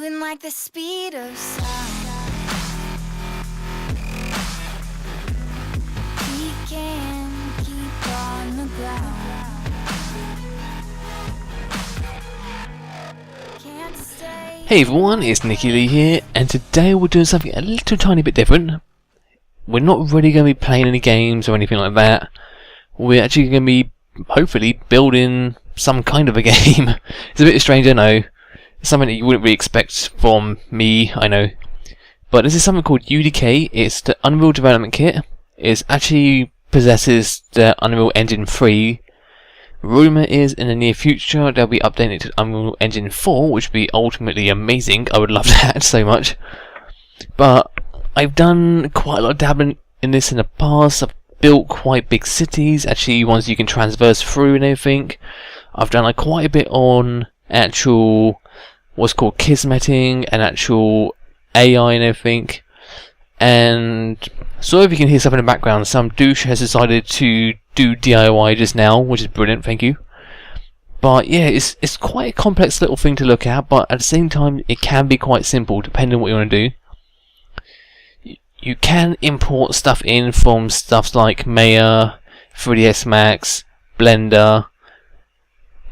moving like the speed of sound. We can keep on the ground. Can't stay. Hey everyone, it's Nicky Lee here, and today we're doing something a little tiny bit different. We're not really going to be playing any games or anything like that. We're actually going to be, hopefully, building some kind of a game. It's a bit strange, I know. It's something that you wouldn't really expect from me, I know. But this is something called UDK. It's the Unreal Development Kit. It actually possesses the Unreal Engine 3. Rumour is in the near future they'll be updating it to Unreal Engine 4, which would be ultimately amazing. I would love that so much. But I've done quite a lot of dabbling in this in the past. I've built quite big cities, actually ones you can transverse through and everything. I've done quite a bit on actual what's called kismeting and actual AI and everything. And so if you can hear something in the background, some douche has decided to do DIY just now, which is brilliant, thank you. But yeah, it's quite a complex little thing to look at, but at the same time it can be quite simple depending on what you want to do. You can import stuff in from stuff like Maya, 3ds Max, Blender,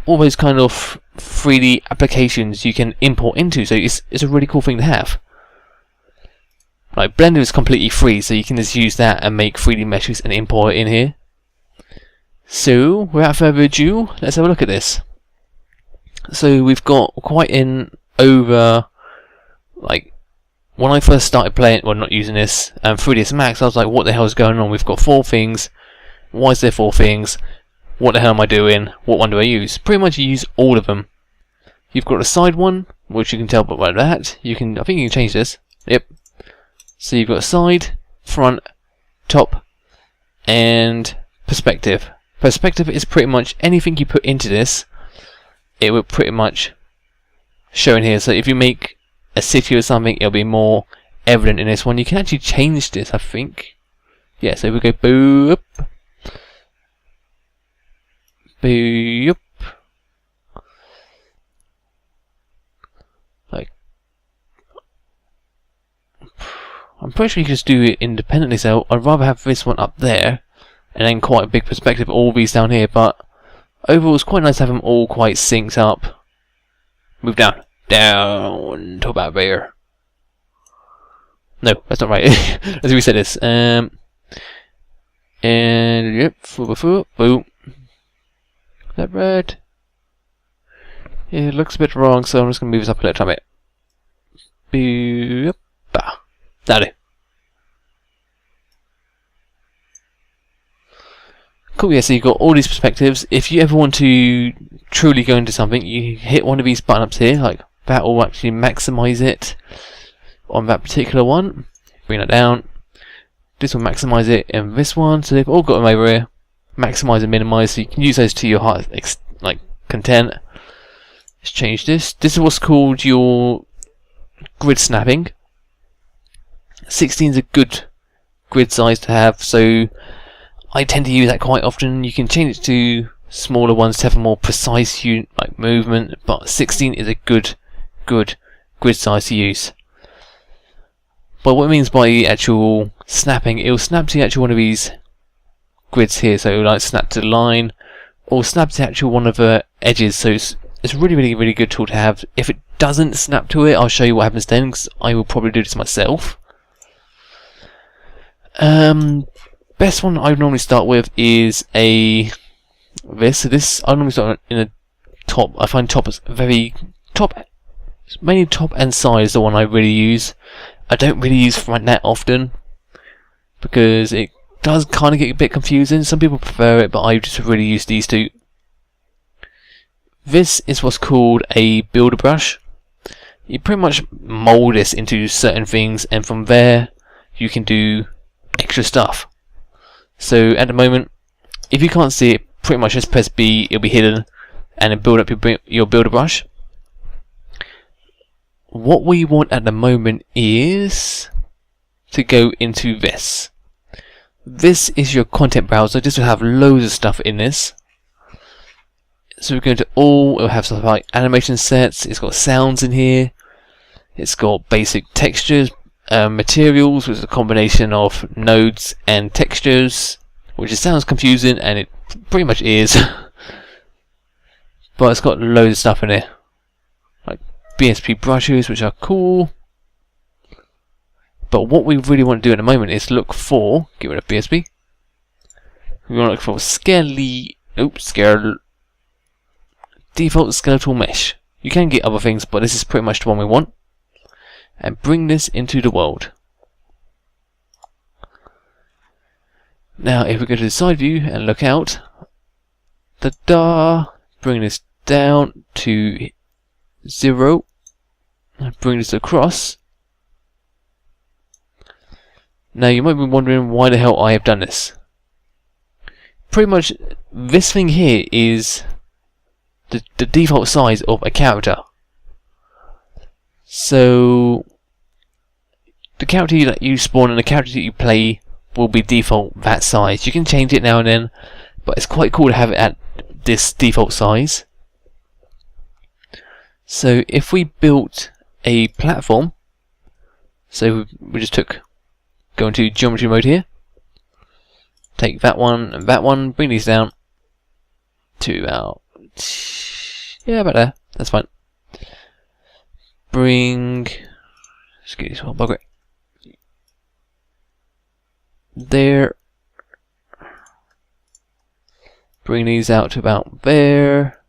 all those kind of 3D applications you can import into, so it's a really cool thing to have. Like Blender is completely free, so you can just use that and make 3D meshes and import it in here. So, without further ado, let's have a look at this. So we've got quite an over, like, when I first started playing, well, not using this, 3ds Max, I was like, what the hell is going on? We've got 4 things. Why is there 4 things? What the hell am I doing? What one do I use? Pretty much you use all of them. You've got a side one, which you can tell by that. I think you can change this. Yep. So you've got side, front, top, and perspective. Perspective is pretty much anything you put into this, it will pretty much show in here. So if you make a city or something, it'll be more evident in this one. You can actually change this, I think. Yeah, so we go boop, boop. Like, I'm pretty sure you can just do it independently, so I'd rather have this one up there and then quite a big perspective, all these down here, but overall it's quite nice to have them all quite synced up. Move down to about there. No, that's not right. Let's reset this. And yep, boom. Is that red? Yeah, it looks a bit wrong, so I'm just gonna move this up a little bit. Boop. That'll do. Cool, yeah, so you've got all these perspectives. If you ever want to truly go into something, you hit one of these button ups here, like that will actually maximize it on that particular one. Bring that down. This will maximize it in this one, so they've all got them over here. Maximize and minimize, so you can use those to your heart like content. Let's change this. This is what's called your grid snapping. 16 is a good grid size to have, so I tend to use that quite often. You can change it to smaller ones to have a more precise like movement, but 16 is a good grid size to use. But what it means by actual snapping, it will snap to the actual one of these grids here, so it will like snap to the line, or snap to actual one of the edges, so it's a really good tool to have. If it doesn't snap to it, I'll show you what happens then, because I will probably do this myself. Best one I would normally start with is this. So this I normally start in a top. I find top is mainly top and side is the one I really use. I don't really use front that often because it does kind of get a bit confusing. Some people prefer it, but I just really use these two. This is what's called a builder brush. You pretty much mold this into certain things, and from there you can do extra stuff. So at the moment, if you can't see it, pretty much just press B, it'll be hidden, and then build up your builder brush. What we want at the moment is to go into this. This is your content browser. This will have loads of stuff in this. So we're going to all, it'll have stuff like animation sets, it's got sounds in here, It's got basic textures, materials, which is a combination of nodes and textures, which sounds confusing, and it pretty much is. But it's got loads of stuff in it, like BSP brushes, which are cool. But what we really want to do at the moment is look for, get rid of BSP. We want to look for default skeletal mesh. You can get other things, but this is pretty much the one we want. And bring this into the world. Now, if we go to the side view and look out, bring this down to 0, and bring this across. Now, you might be wondering why the hell I have done this. Pretty much, this thing here is the default size of a character. So, the character that you spawn and the character that you play will be default that size. You can change it now and then, but it's quite cool to have it at this default size. So, if we built a platform, so we just go into geometry mode here, take that one and that one, bring these down to about, about there, that's fine. Let's get this one bugger there. Bring these out to about there.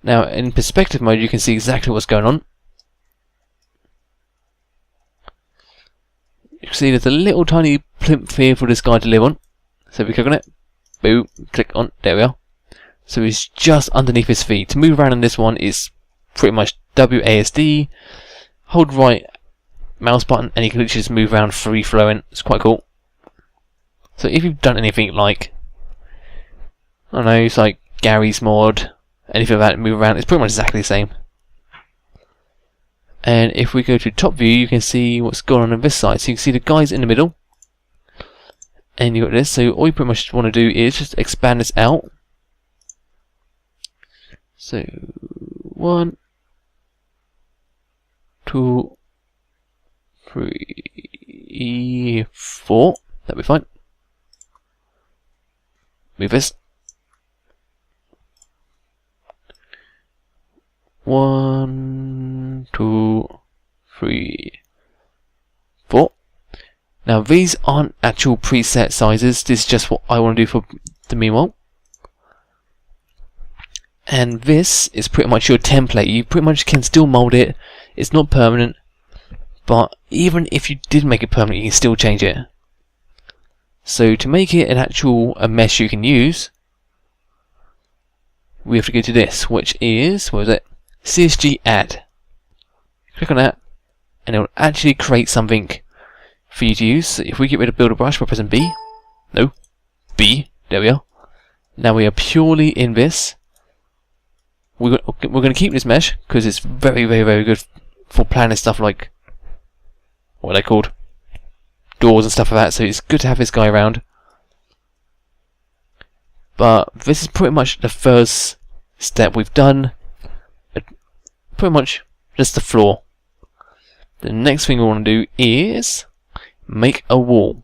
Now, in perspective mode, you can see exactly what's going on. You can see there's a little tiny plinth here for this guy to live on. So if we click on it, boom, click on, there we are. So he's just underneath his feet. To move around on this one is pretty much WASD. Hold right mouse button and you can literally just move around free flowing. It's quite cool. So if you've done anything like, I don't know, it's like Gary's mod, anything like that, move around, it's pretty much exactly the same. And if we go to top view, you can see what's going on this side. So you can see the guys in the middle. And you got this. So all you pretty much want to do is just expand this out. So 1, 2, 3, 4. That'll be fine. Move this. 1, 2, 3, 4. Now these aren't actual preset sizes. This is just what I want to do for the meanwhile. And this is pretty much your template. You pretty much can still mold it. It's not permanent, but even if you did make it permanent, you can still change it. So to make it an actual mesh you can use, we have to go to this, which is, what is it? CSG add. Click on that, and it will actually create something for you to use. So if we get rid of builder brush by pressing B, no, B, there we are. Now we are purely in this. We're going to keep this mesh because it's very, very, very good for planning stuff like, what are they called? Doors and stuff like that. So it's good to have this guy around. But this is pretty much the first step we've done. Pretty much just the floor. The next thing we want to do is make a wall.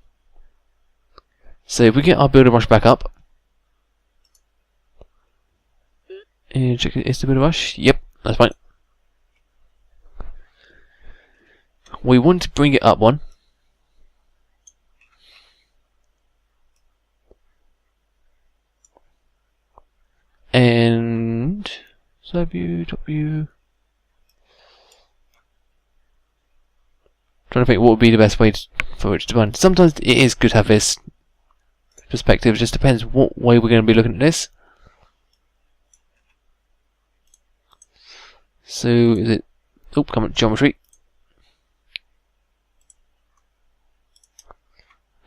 So if we get our builder brush back up, and check it, is the builder brush? Yep, that's fine. We want to bring it up one. And side view, top view. Trying to think what would be the best way for it to run. Sometimes it is good to have this perspective. It just depends what way we're going to be looking at this. So is it? Oh, come on, geometry.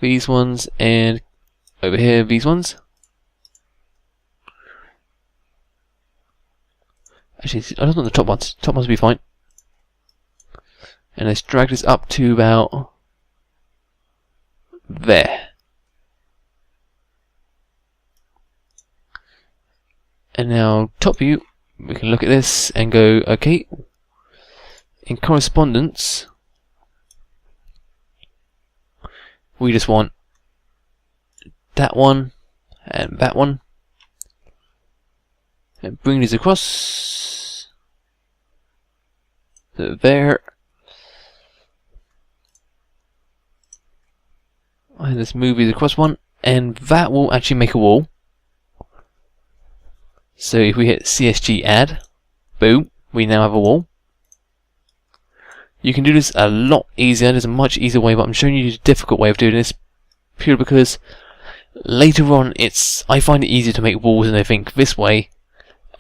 These ones and over here these ones. Actually, I don't want the top ones. Top ones will be fine. And let's drag this up to about there. And now top view, we can look at this and go, okay, in correspondence, we just want that one and that one, and bring these across. So there. And let's move these across one, and that will actually make a wall. So if we hit CSG add, boom, we now have a wall. You can do this a lot easier. There's a much easier way, but I'm showing you the difficult way of doing this purely because later on I find it easier to make walls and I think this way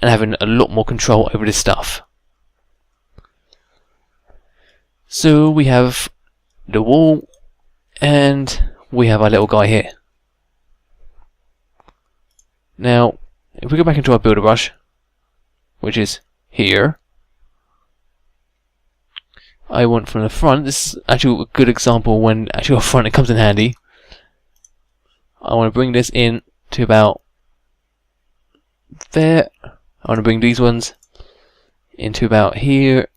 and having a lot more control over this stuff. So we have the wall and we have our little guy here. Now if we go back into our builder brush, which is here, I want from the front, this is actually a good example when actually up front it comes in handy. I want to bring this in to about there. I want to bring these ones into about here,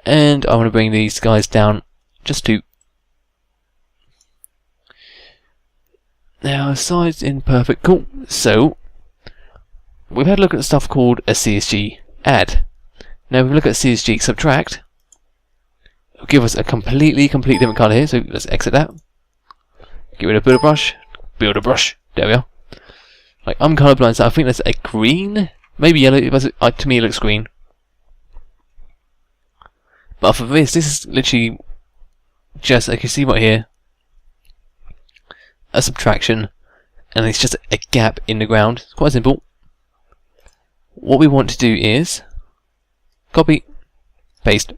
and I want to bring these guys down just to. Now size in perfect, cool. So we've had a look at stuff called a CSG add. Now if we look at CSG subtract, it'll give us a completely different colour here, so let's exit that. Get rid of builder brush, there we are. Like, I'm colourblind, so I think that's a green, maybe yellow, to me it looks green. But for this is literally just, like you see right here, a subtraction, and it's just a gap in the ground. It's quite simple. What we want to do is copy, paste,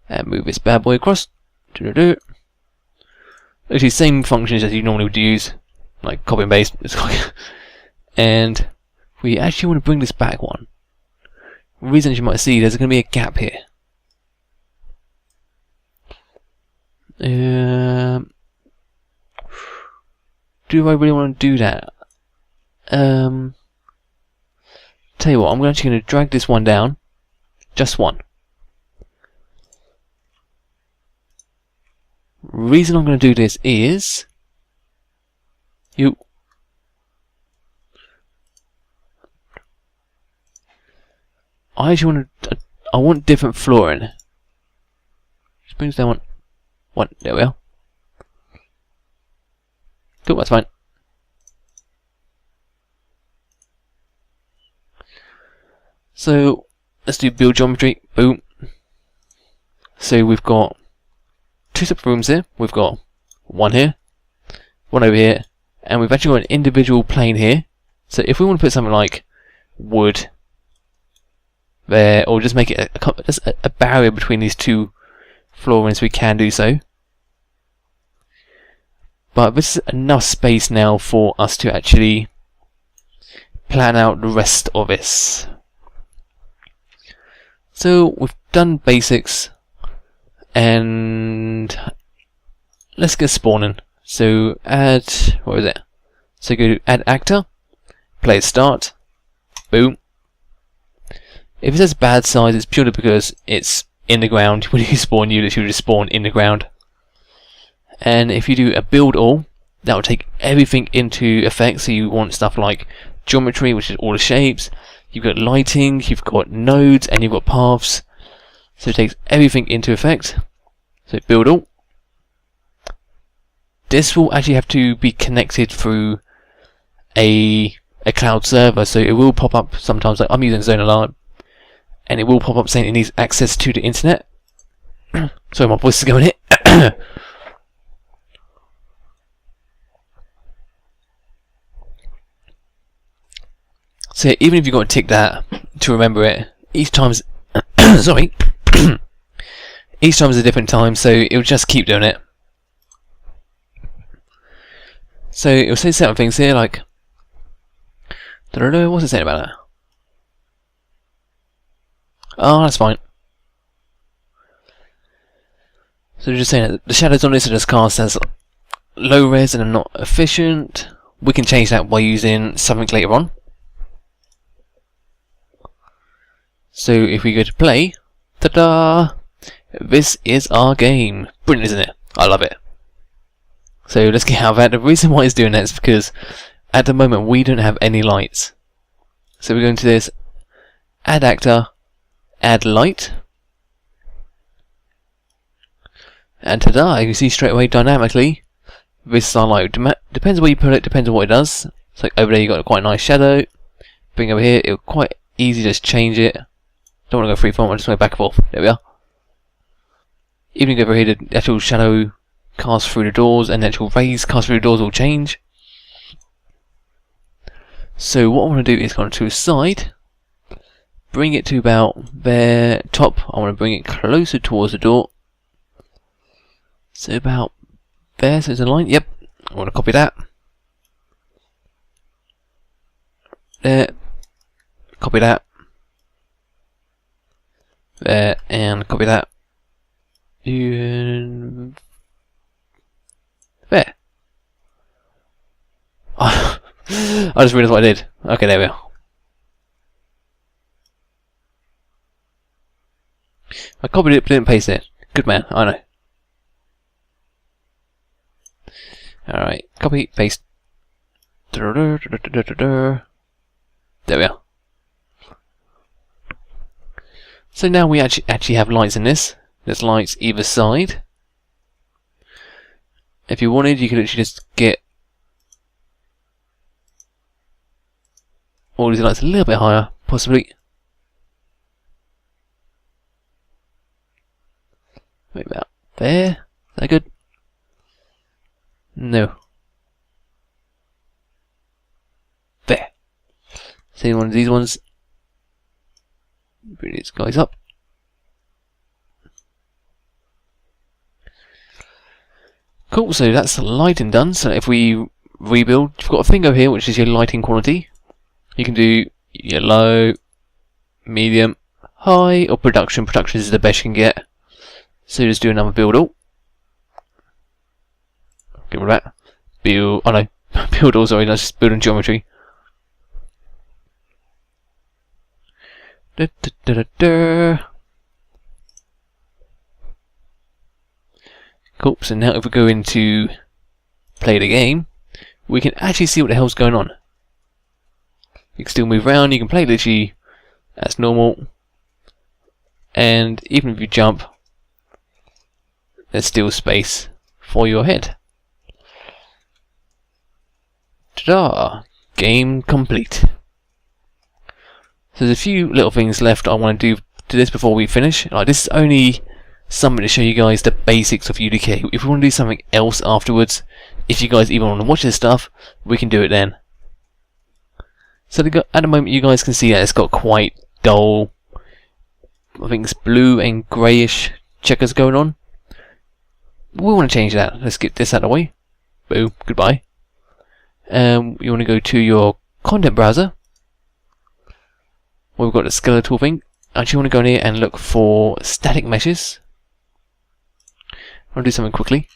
and move this bad boy across. Actually, same functions as you normally would use, like copy and paste. And we actually want to bring this back one. The reason, as you might see, there's going to be a gap here. Do I really want to do that? Tell you what, I'm actually going to drag this one down. Just one. Reason I'm going to do this is I actually want different flooring. Just bring this down one. There we are. Cool, that's fine. So let's do build geometry. Boom. So we've got two separate rooms here. We've got one here, one over here, and we've actually got an individual plane here. So if we want to put something like wood there, or just make it a barrier between these two floorings, we can do so. But this is enough space now for us to actually plan out the rest of this. So we've done basics, and let's get spawning. So add, what is it? So go to add actor, play start, boom. If it says bad size, it's purely because it's in the ground. When you spawn units, you just spawn in the ground. And if you do a build all, that will take everything into effect. So you want stuff like geometry, which is all the shapes. You've got lighting, you've got nodes, and you've got paths. So it takes everything into effect. So build all. This will actually have to be connected through a cloud server, so it will pop up sometimes. Like I'm using Zone Alarm, and it will pop up saying it needs access to the internet. Sorry, my voice is going here. So even if you've got to tick that to remember it, each time's sorry, each time is a different time, so it'll just keep doing it. So it'll say certain things here, like what's it saying about that? Oh, that's fine. So they're just saying that the shadows on this are just cast as low res and are not efficient. We can change that by using something later on. So if we go to play, ta-da! This is our game. Brilliant, isn't it? I love it. So let's get out of that. The reason why it's doing that is because at the moment we don't have any lights. So we're going to this, add actor, add light. And ta-da, you can see straight away dynamically, this is our light. Depends where you put it, depends on what it does. It's like over there you got quite a nice shadow. Bring over here, it's quite easy to just change it. Don't want to go freeform, I just go back and forth. There we are. Even go over here, the actual shadow cast through the doors and the actual rays cast through the doors will change. So what I want to do is go to the side, bring it to about there, top. I want to bring it closer towards the door. So about there, so there's a line. Yep, I want to copy that. There, copy that. There, and copy that. And there. I just realised what I did. Okay, there we are. I copied it but didn't paste it. Good man, I know. Alright, copy, paste. There we are. So now we actually have lights in this. There's lights either side. If you wanted, you could literally just get all these lights a little bit higher, possibly. Maybe about there. Is that good? No. There. See one of these ones. Bring these guys up. Cool, so that's the lighting done. So if we rebuild, you've got a thing over here which is your lighting quality. You can do your low, medium, high, or production. Production is the best you can get. So just do another build all. Get rid of that. Build, oh no, build all, sorry, that's just building geometry. Da, da, da, da, da. Cool, so now if we go into play the game, we can actually see what the hell's going on. You can still move around, you can play literally as normal, and even if you jump, there's still space for your head. Ta-da! Game complete. So there's a few little things left I want to do to this before we finish. Like, this is only something to show you guys the basics of UDK. If we want to do something else afterwards, if you guys even want to watch this stuff, we can do it then. So at the moment you guys can see that it's got quite dull, I think it's blue and greyish checkers going on. We want to change that. Let's get this out of the way. Boom, goodbye. You want to go to your content browser. We've got the skeletal thing. Actually, you want to go in here and look for static meshes. I'll do something quickly.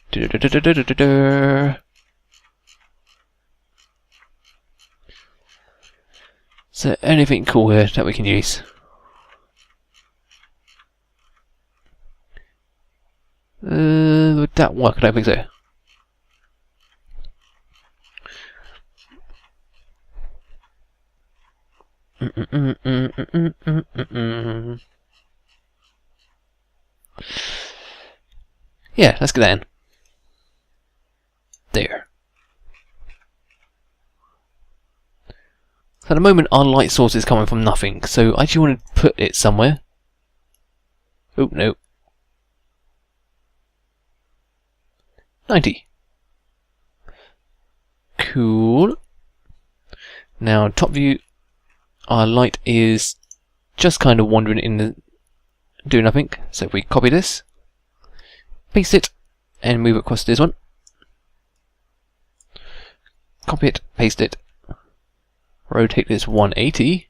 So anything cool here that we can use. Would that work? I don't think so. Yeah, let's get that in. There. So at the moment our light source is coming from nothing, so I actually want to put it somewhere. Oh no. 90. Cool. Now top view, our light is just kind of wandering in the doing nothing. So if we copy this, paste it, and move it across this one. Copy it, paste it, rotate this 180.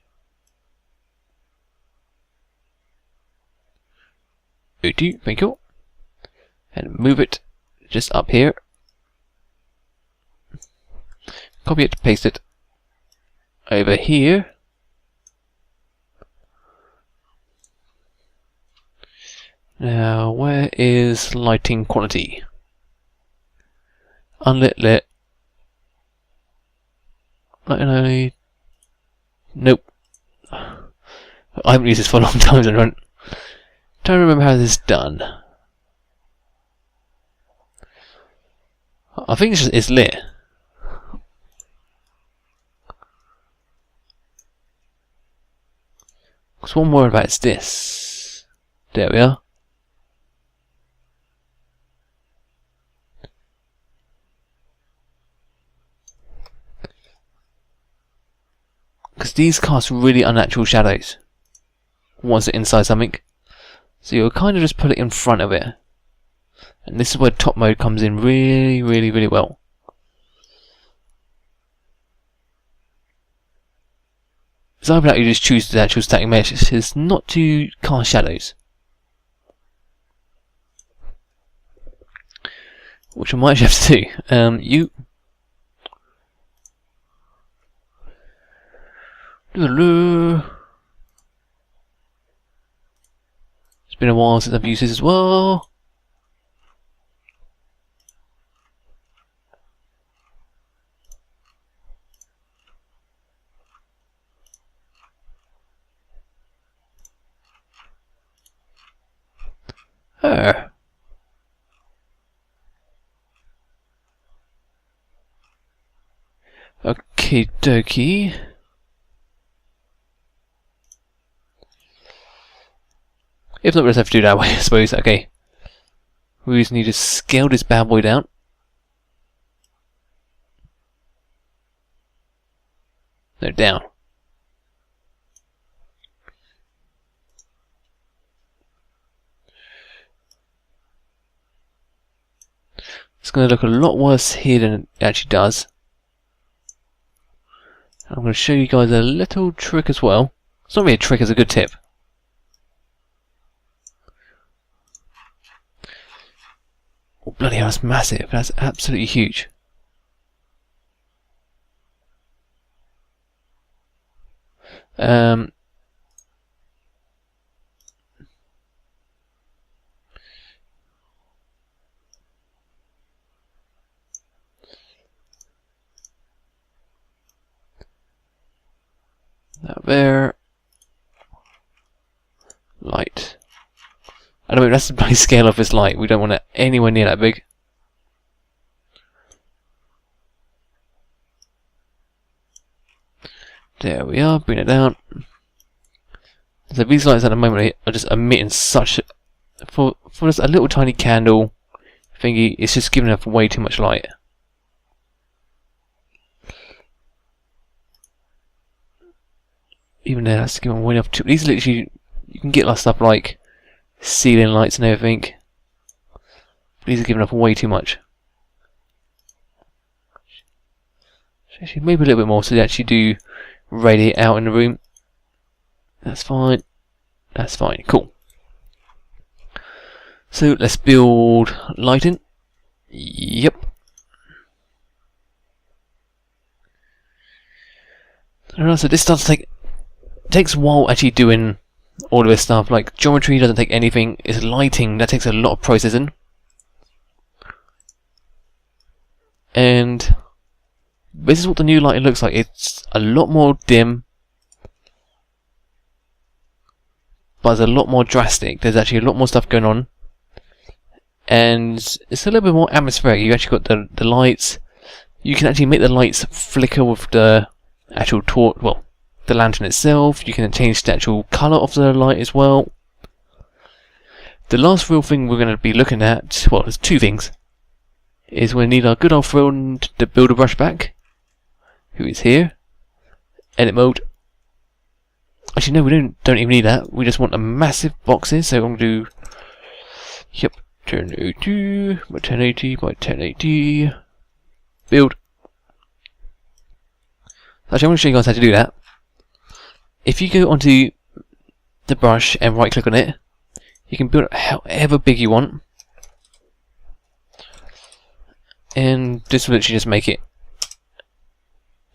80, thank you. And move it just up here. Copy it, paste it over here. Now, where is lighting quality? Unlit, lit. Lighting only. Nope. I haven't used this for a long time, so I don't remember how this is done. I think it's lit. Because what I'm worried about is this. There we are. Because these cast really unnatural shadows once they're inside something. So you'll kind of just put it in front of it. And this is where top mode comes in really well. So after that you just choose the actual static mesh. It's not to cast shadows. Which I might actually have to do. It's been a while since I've used this as well. Okie dokie. If not, we'll just have to do that way, I suppose. Okay. We just need to scale this bad boy down. No, down. It's going to look a lot worse here than it actually does. I'm going to show you guys a little trick as well. It's not really a trick, it's a good tip. Oh, bloody hell, that's massive. That's absolutely huge. That there. Light. I don't know, that's the scale of this light. We don't want it anywhere near that big. There we are, bring it down. So these lights at the moment are just emitting such... For just a little tiny candle thingy, it's just giving off way too much light. Even there, that's giving way enough too... These literally... You can get stuff like ceiling lights and everything. These are giving off way too much. Actually, maybe a little bit more so they actually do radiate out in the room. That's fine. That's fine. Cool. So let's build lighting. Yep. So this starts to take... It takes a while actually doing all of this stuff. Like geometry doesn't take anything. It's lighting that takes a lot of processing. And this is what the new lighting looks like. It's a lot more dim, but it's a lot more drastic. There's actually a lot more stuff going on, and it's a little bit more atmospheric. You actually got the lights. You can actually make the lights flicker with the actual torch. Well, the lantern itself. You can change the actual colour of the light as well. The last real thing we're going to be looking at, well, there's two things, is we need our good old friend to build a brush back, who is here. Edit mode. Actually, no, we don't even need that. We just want a massive boxes. So I'm going to do, yep, 1080 by 1080 by 1080. Build. Actually, I'm going to show you guys how to do that. If you go onto the brush and right click on it, you can build it however big you want. And this will literally just make it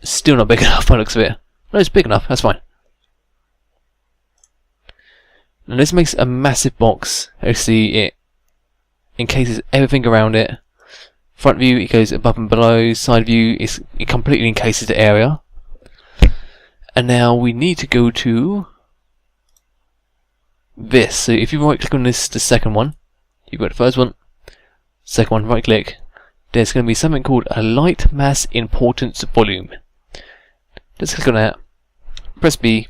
still not big enough by the looks of it. No, it's big enough, that's fine. And this makes a massive box. You see it encases everything around it. Front view, it goes above and below. Side view, it completely encases the area. And now we need to go to this. So if you right click on this, the second one, you've got the first one, second one, right click, there's going to be something called a light mass importance volume. Let's click on that, press B,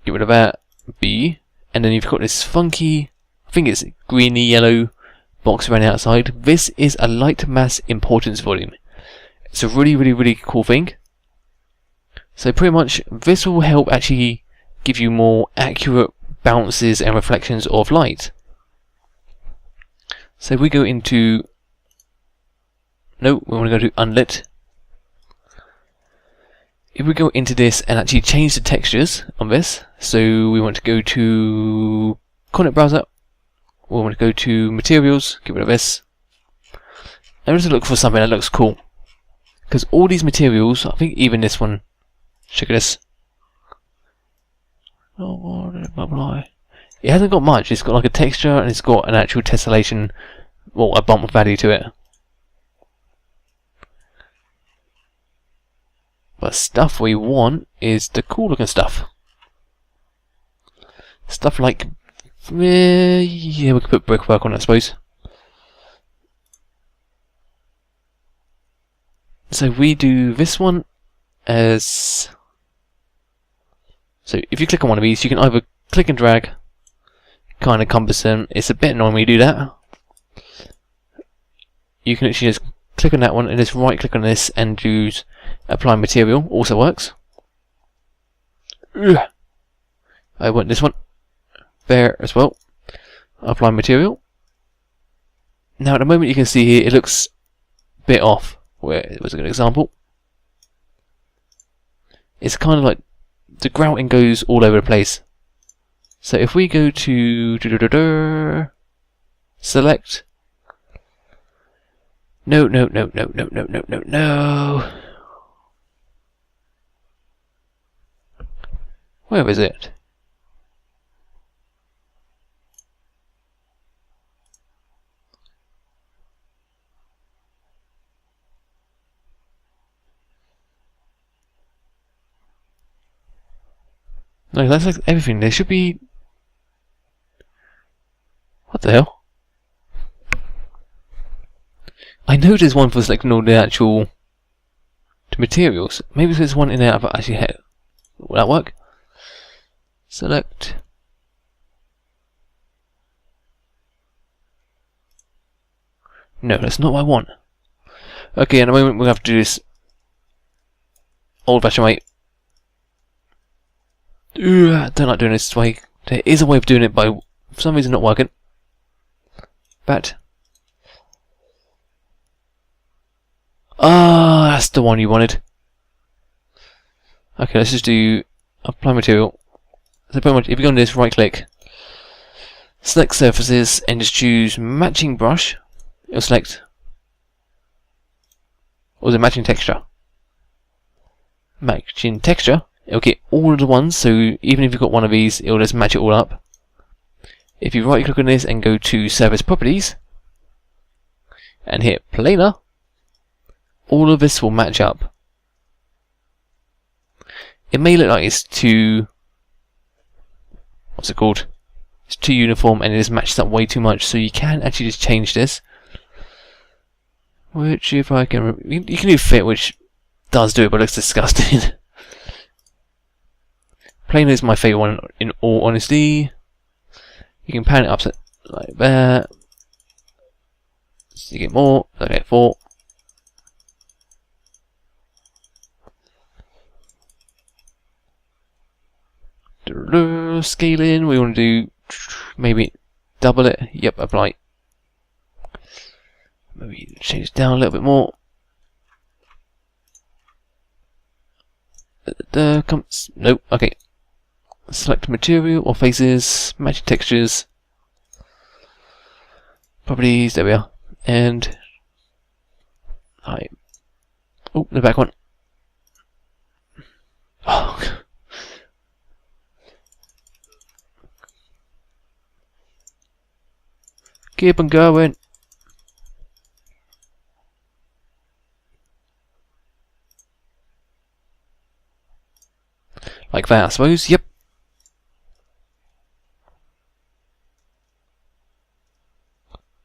get rid of that, B, and then you've got this funky, I think it's greeny yellow box around the outside. This is a light mass importance volume. It's a really cool thing. So pretty much this will help actually give you more accurate bounces and reflections of light. So if we go into, no, we want to go to unlit. If we go into this and actually change the textures on this, so we want to go to content browser, we want to go to materials, get rid of this, and just look for something that looks cool. Because all these materials, I think even this one, check this. It hasn't got much, it's got like a texture and it's got an actual tessellation, well, a bump of value to it. But stuff we want is the cool looking stuff. Stuff like, yeah, we could put brickwork on it, I suppose. So we do this one as, so if you click on one of these, you can either click and drag, kind of cumbersome, it's a bit annoying when you do that. You can actually just click on that one and just right click on this and use apply material, also works. I want this one there as well. Apply material. Now at the moment you can see here it looks a bit off. Where it was a good example. It's kind of like the grouting goes all over the place. So if we go to select, no. Where is it? No, that's like everything. There should be. What the hell? I know there's one for selecting all the actual materials. Maybe there's one in there I've actually had. Will that work? Select. No, that's not what I want. Okay, in a moment we'll have to do this old-fashioned way. I don't like doing this way. There is a way of doing it, but for some reason not working. But that's the one you wanted. Okay, let's just do apply material. So pretty much, if you go on this, right click, select surfaces, and just choose matching brush. It'll select, or the matching texture. Matching texture. It'll get all of the ones, so even if you've got one of these, it'll just match it all up. If you right click on this and go to surface properties and hit planar, all of this will match up. It may look like it's too, what's it called? It's too uniform and it just matches up way too much, so you can actually just change this. Which if I can, you can do fit, which does do it, but looks disgusting. Planar is my favourite one, in all honesty. You can pan it up like that. So you get more. Okay, 4. Scaling, we want to do maybe double it. Yep, apply. Maybe change it down a little bit more. Nope, okay. Select material or faces, matching textures, properties, there we are, and oh, the back one. Oh. Keep on going. Like that, I suppose. Yep.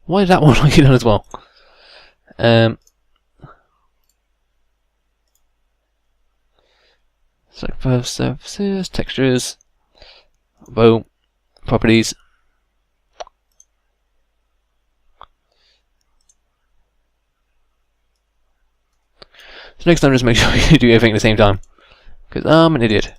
Why did that one like it done as well? Select first surfaces, textures, boom, properties. So next time just make sure you do everything at the same time. Because I'm an idiot.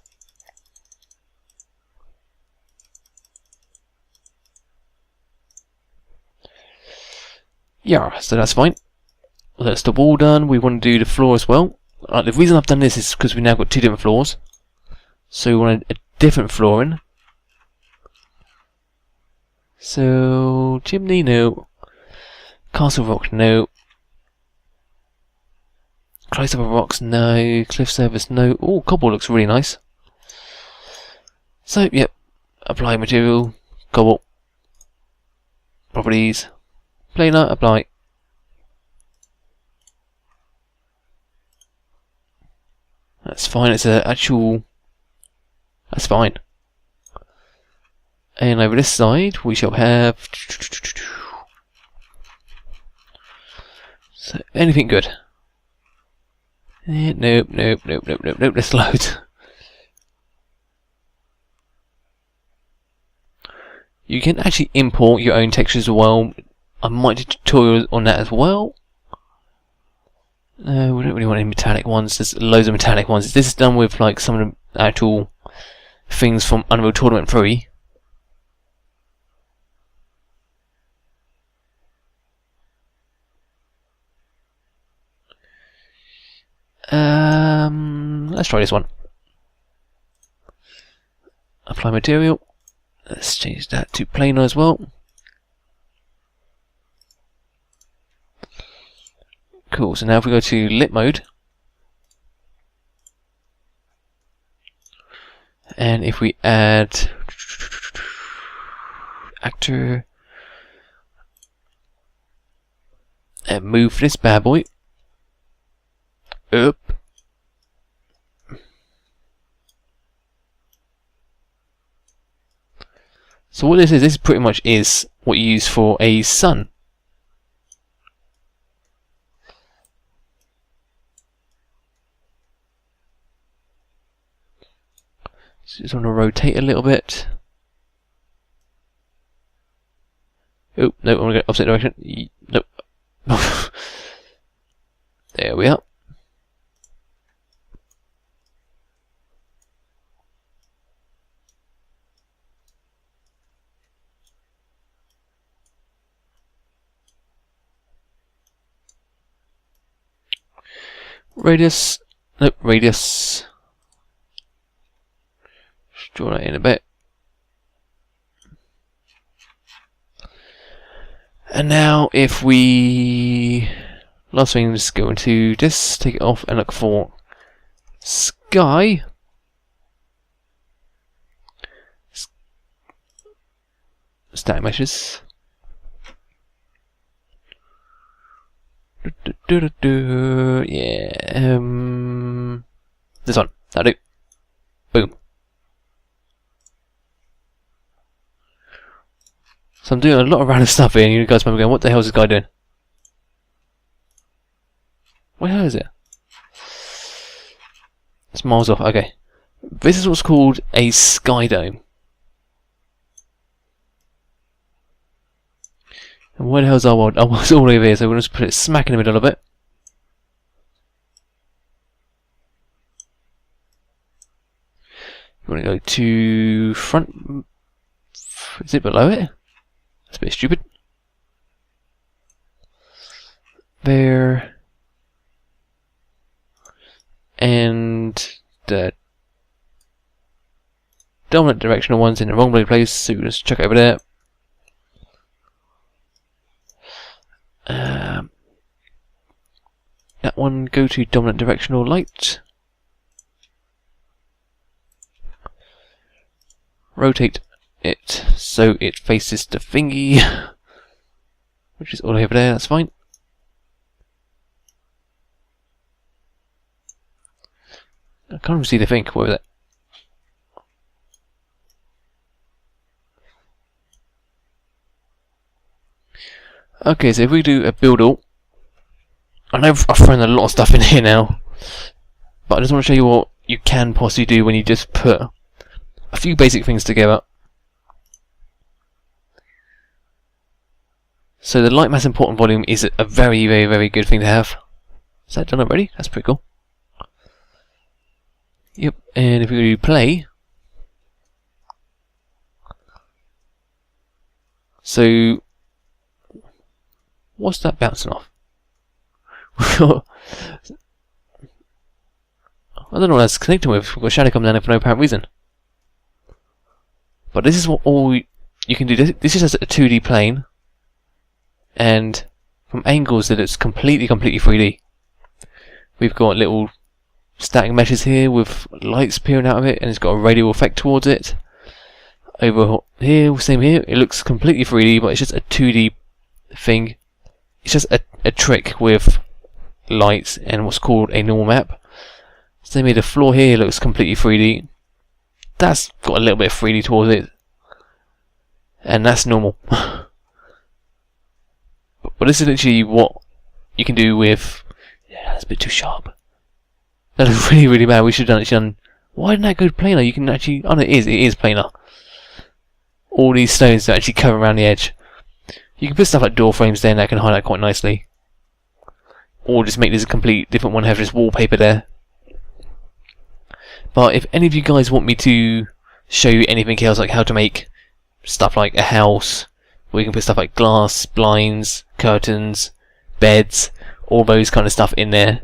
Yeah, so that's fine. That's the wall done. We want to do the floor as well. The reason I've done this is because we've now got two different floors. So we want a different flooring. So, chimney, no. Castle rock, no. Close up of rocks, no. Cliff surface, no. Oh, cobble looks really nice. So, yep. Apply material, cobble. Properties. Planar, apply. That's fine, it's a actual... That's fine. And over this side, we shall have... So, anything good? Nope, there's loads. You can actually import your own textures as well. I might do tutorials on that as well. No, we don't really want any metallic ones. There's loads of metallic ones. This is done with like some of the actual things from Unreal Tournament 3. Let's try this one. Apply material. Let's change that to planar as well. Cool, so now if we go to lit mode, and if we add actor and move this bad boy up, so what this pretty much is what you use for a sun. Just want to rotate a little bit. Oh, no, I want to go opposite direction. Nope. There we are. Radius. Nope, radius. Draw that in a bit. And now if we... Last thing is go into this, take it off and look for sky. Static meshes. Yeah. This one. That'll do. Boom. So I'm doing a lot of random stuff here, and you guys might be going, what the hell is this guy doing? What the hell is it? It's miles off. Okay. This is what's called a sky dome. And where the hell's our world? Oh, it's all over here, so we're going to put it smack in the middle of it. You want to go to front. Is it below it? That's a bit stupid. There. And the dominant directional one's in the wrong bloody place, so we just chuck it over there. That one, go to dominant directional light. Rotate it so it faces the thingy. which is all over there, that's fine. I can't even see the thing, what was it? Okay, so if we do a build all, I know I've thrown a lot of stuff in here now, but I just want to show you what you can possibly do when you just put a few basic things together. So the light mass important volume is a very, very, very good thing to have. Is that done already? That's pretty cool. Yep, and if we do play, so what's that bouncing off? I don't know what that's connecting with. We've got a shadow come down for no apparent reason. But this is what all you can do. This is just a 2D plane, and from angles that it's completely 3D. We've got little static meshes here with lights peering out of it, and it's got a radial effect towards it. Over here, same here, it looks completely 3D, but it's just a 2D thing. It's just a trick with lights and what's called a normal map. Same here, the floor here looks completely 3D. That's got a little bit of 3D towards it, and that's normal. But this is literally what you can do with... Yeah, that's a bit too sharp. That is really, really bad. We should have done. Why didn't that go planar? You can actually... Oh no, it is planar. All these stones that actually cover around the edge. You can put stuff like door frames there and that can highlight quite nicely. Or just make this a complete different one, have just wallpaper there. But if any of you guys want me to show you anything else, like how to make stuff like a house, where you can put stuff like glass, blinds, curtains, beds, all those kind of stuff in there,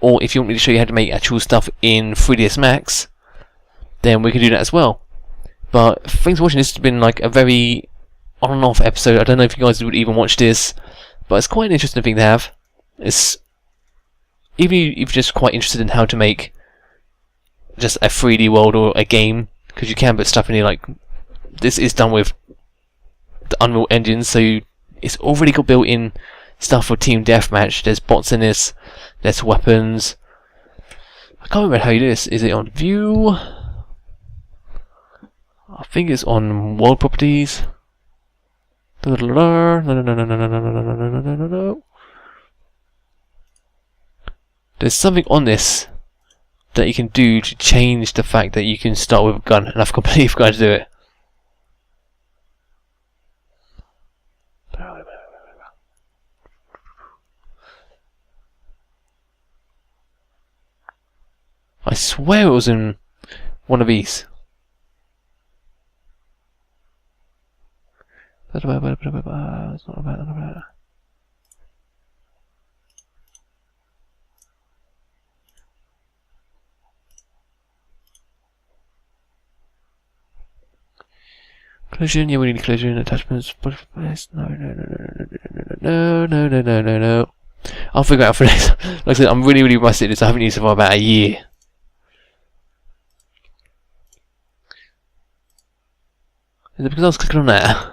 or if you want me to show you how to make actual stuff in 3ds Max, then we can do that as well. But thanks for watching. This has been like a very on and off episode. I don't know if you guys would even watch this, but it's quite an interesting thing to have. It's even if you're just quite interested in how to make just a 3D world or a game, because you can put stuff in here. Like this is done with the Unreal Engine, so it's already got built-in stuff for Team Deathmatch. There's bots in this, there's weapons. I can't remember how you do this. Is it on View? I think it's on World Properties. No. There's something on this that you can do to change the fact that you can start with a gun, and I've completely forgot to do it. I swear it was in one of these. It's not about that. Collision, yeah, we need collision, attachments, no. I'll figure it out for this. Like I said, I'm really rusty at this. I haven't used it for about a year. Is it because I was clicking on that?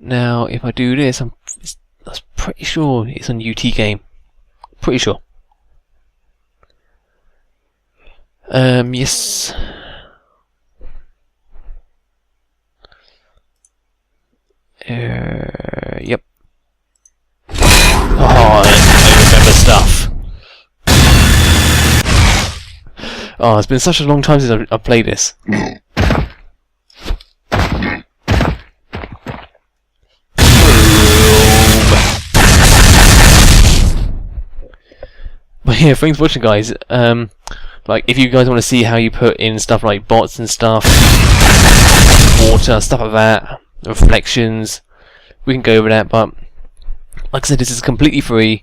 Now, if I do this, I'm pretty sure it's on UDK. Pretty sure. Yes. Yep. Oh, I remember stuff. Oh, it's been such a long time since I've played this. But yeah, thanks for watching, guys. Like, if you guys want to see how you put in stuff like bots and stuff, water, stuff like that, reflections, we can go over that. But like I said, this is completely free.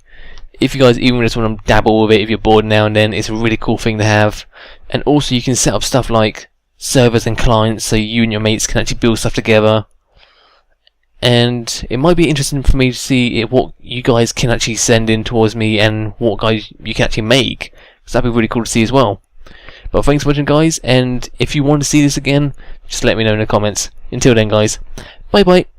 if you guys even just want to dabble with it, if you're bored now and then, it's a really cool thing to have. And also you can set up stuff like servers and clients, so you and your mates can actually build stuff together. And it might be interesting for me to see what you guys can actually send in towards me, and what guys you can actually make, because that'd be really cool to see as well. But thanks for watching, guys, and if you want to see this again, just let me know in the comments. Until then, guys, bye bye.